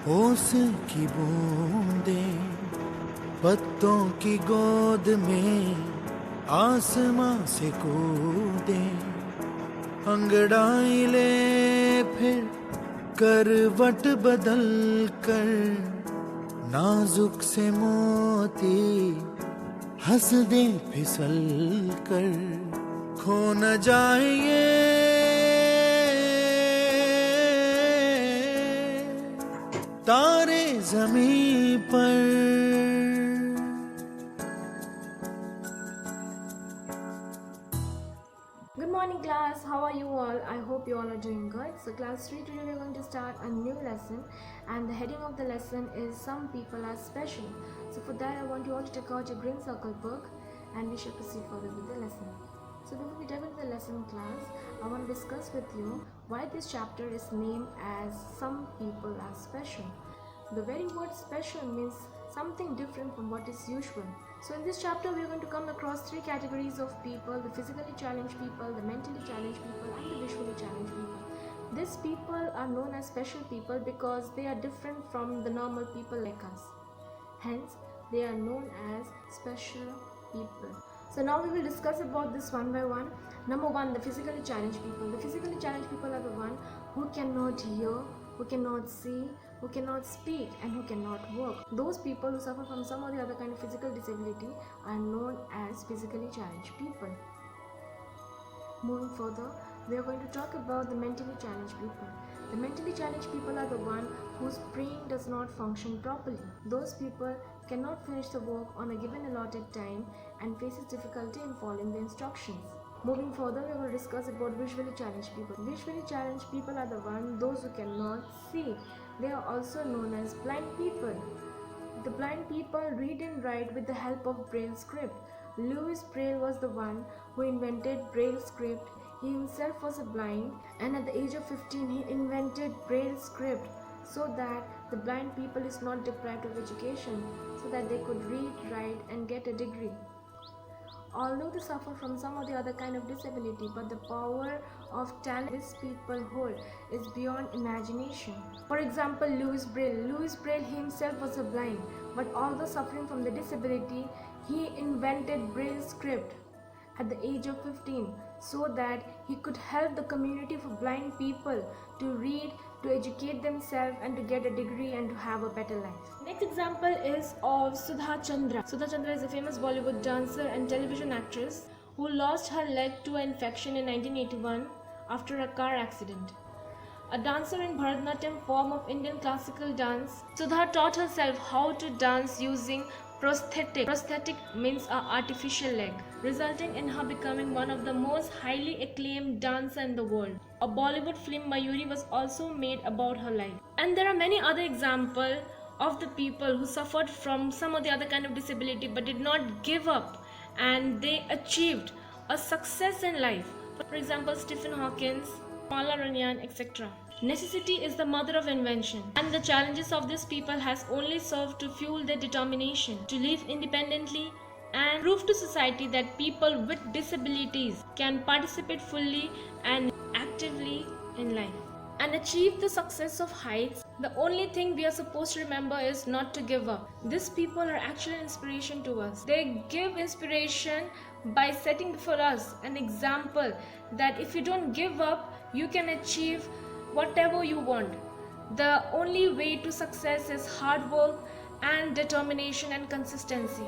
ओस की बूंदें पत्तों की गोद में आसमां से कूदे, अंगड़ाई ले फिर करवट बदल कर, नाजुक से मोती हंस दे फिसल कर, खो न जाए ये तारे ज़मीं पर। Good morning class, how are you all? I hope you all are doing good. So class 3, today we are going to start a new lesson, and the heading of the lesson is Some People Are Special. So for that I want you all to take out your green circle book and we shall proceed further with the lesson. So before we dive into the lesson class, I want to discuss with you why this chapter is named as Some People Are Special. The very word special means something different from what is usual. So in this chapter we are going to come across three categories of people: the physically challenged people, the mentally challenged people and the visually challenged people. These people are known as special people because they are different from the normal people like us. Hence, they are known as special people. So now we will discuss about this one by one. Number one, the physically challenged people. The physically challenged people are the one who cannot hear, who cannot see, who cannot speak and who cannot walk. Those people who suffer from some or the other kind of physical disability are known as physically challenged people. Moving further, we are going to talk about the mentally challenged people. The mentally challenged people are the one whose brain does not function properly. Those people cannot finish the work on a given allotted time and faces difficulty in following the instructions. Moving further, we are going to discuss about visually challenged people. Visually challenged people are the one those who cannot see. They are also known as blind people. The blind people read and write with the help of Braille script. Louis Braille was the one who invented Braille script. He himself was a blind, and at the age of 15 he invented Braille script so that the blind people is not deprived of education, so that they could read, write and get a degree. Although they suffer from some or the other kind of disability, but the power of talent these people hold is beyond imagination. For example, Louis Braille. Louis Braille himself was a blind, but although suffering from the disability, he invented Braille script at the age of 15 so that he could help the community of blind people to read, to educate themselves and to get a degree and to have a better life. Next example is of Sudha Chandra. Sudha Chandra is a famous Bollywood dancer and television actress who lost her leg to an infection in 1981 after a car accident. A dancer in Bharatanatyam form of Indian classical dance, Sudha taught herself how to dance using prosthetic. Prosthetic means an artificial leg, resulting in her becoming one of the most highly acclaimed dancers in the world. A Bollywood film Mayuri was also made about her life. And there are many other examples of the people who suffered from some or the other kind of disability but did not give up and they achieved a success in life. For example, Stephen Hawking, Mala Ranyan, etc. Necessity is the mother of invention, and the challenges of these people has only served to fuel their determination to live independently and prove to society that people with disabilities can participate fully and actively in life and achieve the success of heights. The only thing we are supposed to remember is not to give up. These people are actually an inspiration to us. They give inspiration by setting before us an example that if you don't give up, you can achieve whatever you want. The only way to success is hard work and determination and consistency.